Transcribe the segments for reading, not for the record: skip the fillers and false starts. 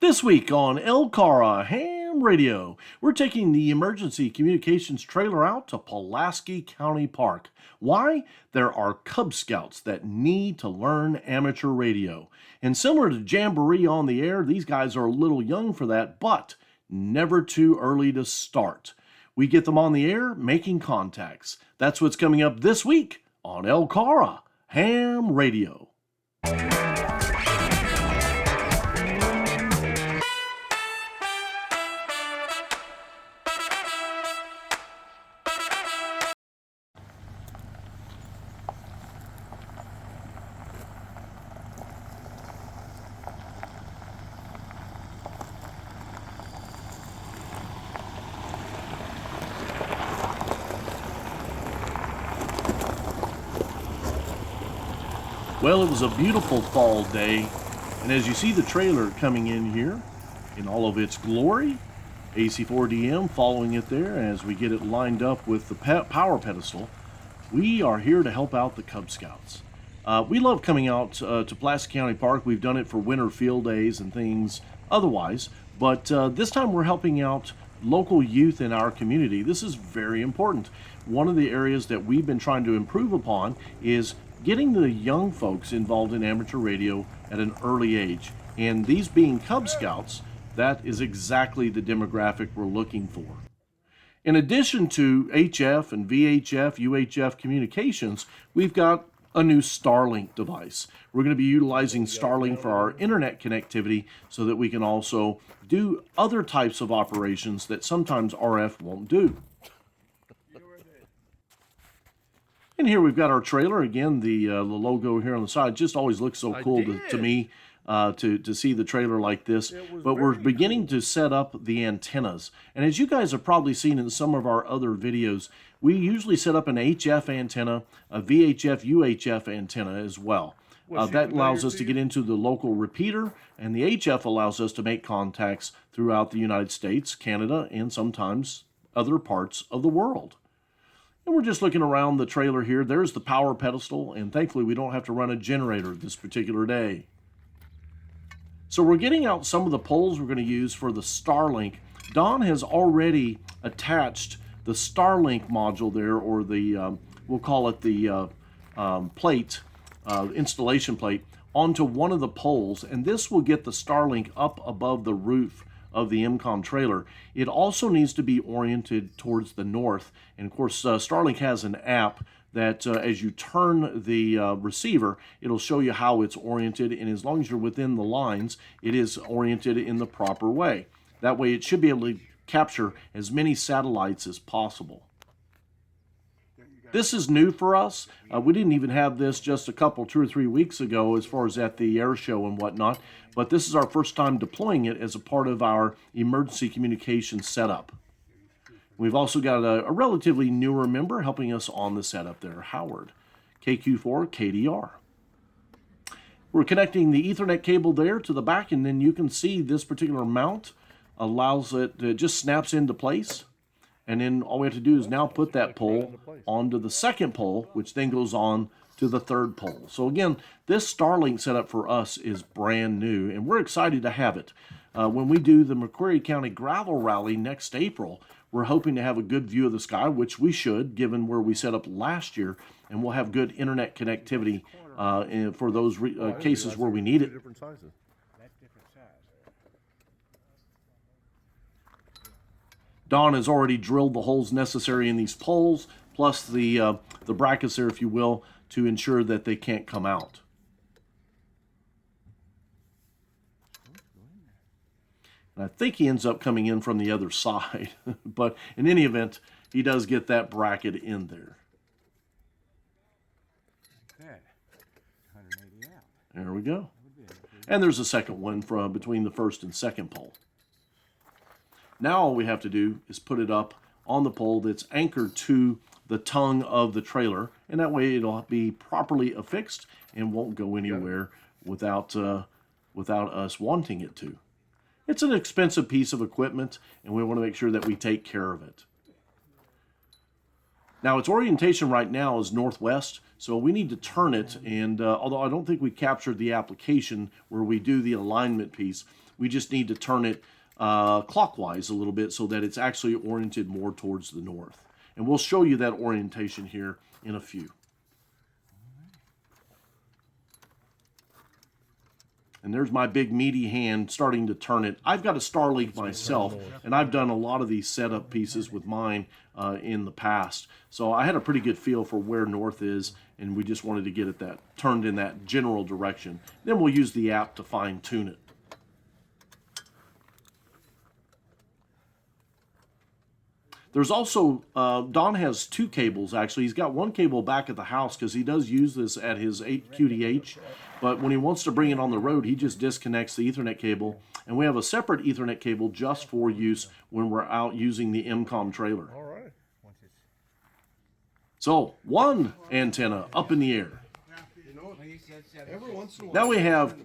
This week on LCARA Ham Radio, we're taking the emergency communications trailer out to Pulaski County Park. Why? There are Cub Scouts that need to learn amateur radio. And similar to Jamboree on the Air, these guys are a little young for that, but never too early to start. We get them on the air making contacts. That's what's coming up this week on LCARA Ham Radio. Well, it was a beautiful fall day, and as you see the trailer coming in here in all of its glory, AC4DM following it there as we get it lined up with the power pedestal, we are here to help out the Cub Scouts. We love coming out to Pulaski County Park. We've done it for winter field days and things otherwise, but this time we're helping out local youth in our community. This is very important. One of the areas that we've been trying to improve upon is getting the young folks involved in amateur radio at an early age. And these being Cub Scouts, that is exactly the demographic we're looking for. In addition to HF and VHF, UHF communications, we've got a new Starlink device. We're going to be utilizing Starlink for our internet connectivity so that we can also do other types of operations that sometimes RF won't do. And here we've got our trailer. Again, the logo here on the side just always looks so cool to me to see the trailer like this. But we're beginning to set up the antennas. And as you guys have probably seen in some of our other videos, we usually set up an HF antenna, a VHF, UHF antenna as well. That allows us to get into the local repeater, and the HF allows us to make contacts throughout the United States, Canada, and sometimes other parts of the world. And we're just looking around the trailer here. There's the power pedestal, and thankfully we don't have to run a generator this particular day. So we're getting out some of the poles we're going to use for the Starlink. Don has already attached the Starlink module there, or the, we'll call it the plate, installation plate, onto one of the poles, and this will get the Starlink up above the roof of the MCOM trailer. It also needs to be oriented towards the north, and of course Starlink has an app that as you turn the receiver, it'll show you how it's oriented, and as long as you're within the lines, it is oriented in the proper way. That way it should be able to capture as many satellites as possible. This is new for us. We didn't even have this just a couple, 2 or 3 weeks ago as far as at the air show and whatnot, but this is our first time deploying it as a part of our emergency communication setup. We've also got a relatively newer member helping us on the setup there, Howard, KQ4 KDR. We're connecting the Ethernet cable there to the back, and then you can see this particular mount allows it just snaps into place. And then all we have to do is now put that pole onto the second pole, which then goes on to the third pole. So again, this Starlink setup for us is brand new, and we're excited to have it. When we do the McQuarrie County Gravel Rally next April, we're hoping to have a good view of the sky, which we should, given where we set up last year, and we'll have good internet connectivity for those cases where we need it. Don has already drilled the holes necessary in these poles, plus the brackets there, if you will, to ensure that they can't come out. And I think he ends up coming in from the other side, but in any event, he does get that bracket in there. There we go. And there's a second one from between the first and second pole. Now all we have to do is put it up on the pole that's anchored to the tongue of the trailer, and that way it'll be properly affixed and won't go anywhere without us wanting it to. It's an expensive piece of equipment, and we want to make sure that we take care of it. Now, its orientation right now is northwest, so we need to turn it, and although I don't think we captured the application where we do the alignment piece, we just need to turn it clockwise a little bit so that it's actually oriented more towards the north. And we'll show you that orientation here in a few. And there's my big meaty hand starting to turn it. I've got a Starlink myself, and I've done a lot of these setup pieces with mine in the past. So I had a pretty good feel for where north is, and we just wanted to get it turned in that general direction. Then we'll use the app to fine tune it. There's also, Don has two cables actually. He's got one cable back at the house because he does use this at his QDH. But when he wants to bring it on the road, he just disconnects the Ethernet cable. And we have a separate Ethernet cable just for use when we're out using the MCOM trailer. All right. So, one antenna up in the air. Now we have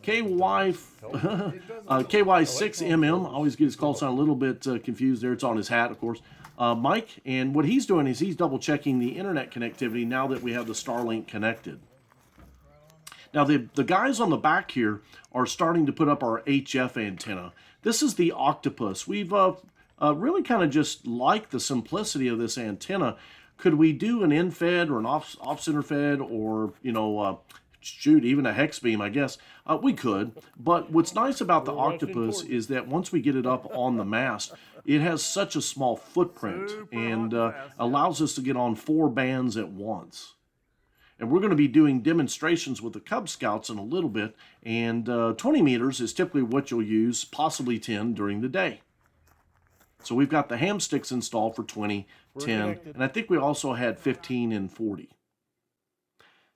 KY6MM. I always get his call sign a little bit confused there. It's on his hat, of course. Mike, and what he's doing is he's double checking the internet connectivity now that we have the Starlink connected. Now the guys on the back here are starting to put up our HF antenna. This is the Octopus. We've really kind of just like the simplicity of this antenna. Could we do an in-fed or an off-center fed or, you know, shoot, even a hex beam, I guess? We could. But what's nice about the Octopus is that once we get it up on the mast, it has such a small footprint and allows us to get on 4 bands at once. And we're going to be doing demonstrations with the Cub Scouts in a little bit, and 20 meters is typically what you'll use, possibly 10 during the day. So we've got the ham sticks installed for 20, 10, and I think we also had 15 and 40.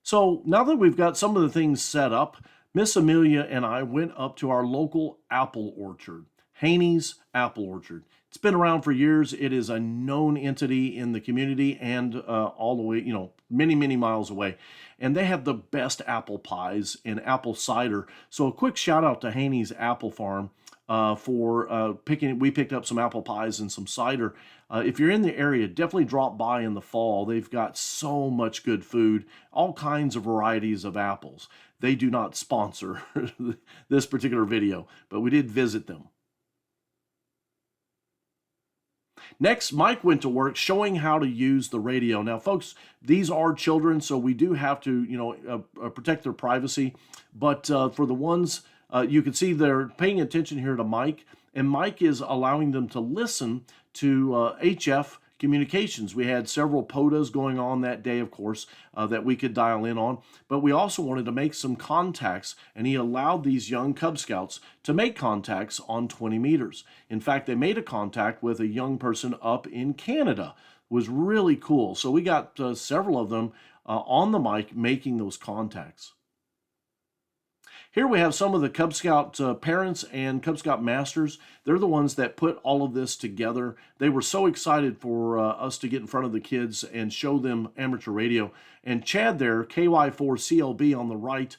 So now that we've got some of the things set up, Miss Amelia and I went up to our local apple orchard, Haney's Apple Orchard. It's been around for years. It is a known entity in the community and all the way, you know, many, many miles away. And they have the best apple pies and apple cider. So a quick shout out to Haney's Apple Farm for we picked up some apple pies and some cider. If you're in the area, definitely drop by in the fall. They've got so much good food, all kinds of varieties of apples. They do not sponsor this particular video, but we did visit them. Next, Mike went to work showing how to use the radio. Now, folks, these are children, so we do have to, you know, protect their privacy. But for the ones, you can see they're paying attention here to Mike, and Mike is allowing them to listen to HF communications. We had several POTAs going on that day, of course, that we could dial in on, but we also wanted to make some contacts, and he allowed these young Cub Scouts to make contacts on 20 meters. In fact, they made a contact with a young person up in Canada. It was really cool. So we got several of them on the mic making those contacts. Here we have some of the Cub Scout parents and Cub Scout masters. They're the ones that put all of this together. They were so excited for us to get in front of the kids and show them amateur radio. And Chad there, KY4CLB on the right,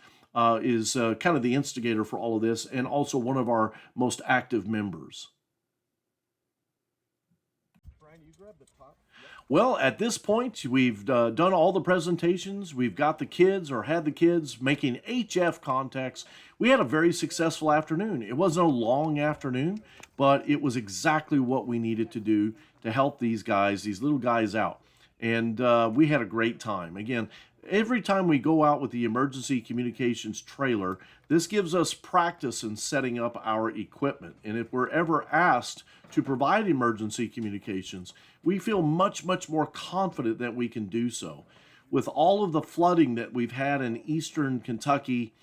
is kind of the instigator for all of this and also one of our most active members. Well, at this point, we've done all the presentations. We've got the kids or had the kids making HF contacts. We had a very successful afternoon. It wasn't a long afternoon, but it was exactly what we needed to do to help these guys, these little guys out. And we had a great time. Again, every time we go out with the emergency communications trailer, this gives us practice in setting up our equipment. And if we're ever asked to provide emergency communications, we feel much, much more confident that we can do so. With all of the flooding that we've had in eastern Kentucky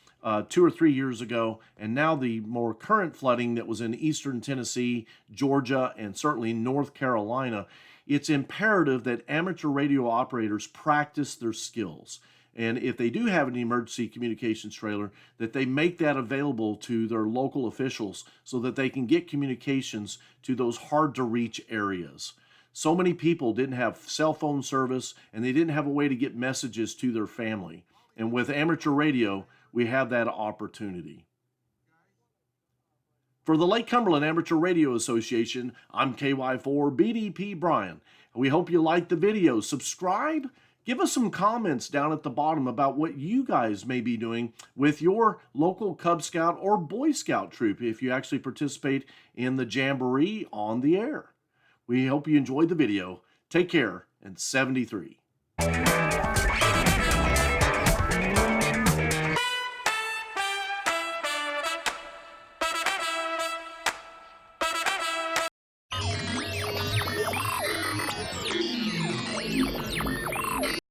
2 or 3 years ago, and now the more current flooding that was in eastern Tennessee, Georgia, and certainly North Carolina, it's imperative that amateur radio operators practice their skills. And if they do have an emergency communications trailer, that they make that available to their local officials so that they can get communications to those hard-to-reach areas. So many people didn't have cell phone service, and they didn't have a way to get messages to their family. And with amateur radio, we have that opportunity. For the Lake Cumberland Amateur Radio Association, I'm KY4BDP Brian. We hope you liked the video. Subscribe. Give us some comments down at the bottom about what you guys may be doing with your local Cub Scout or Boy Scout troop if you actually participate in the Jamboree on the air. We hope you enjoyed the video. Take care, and 73.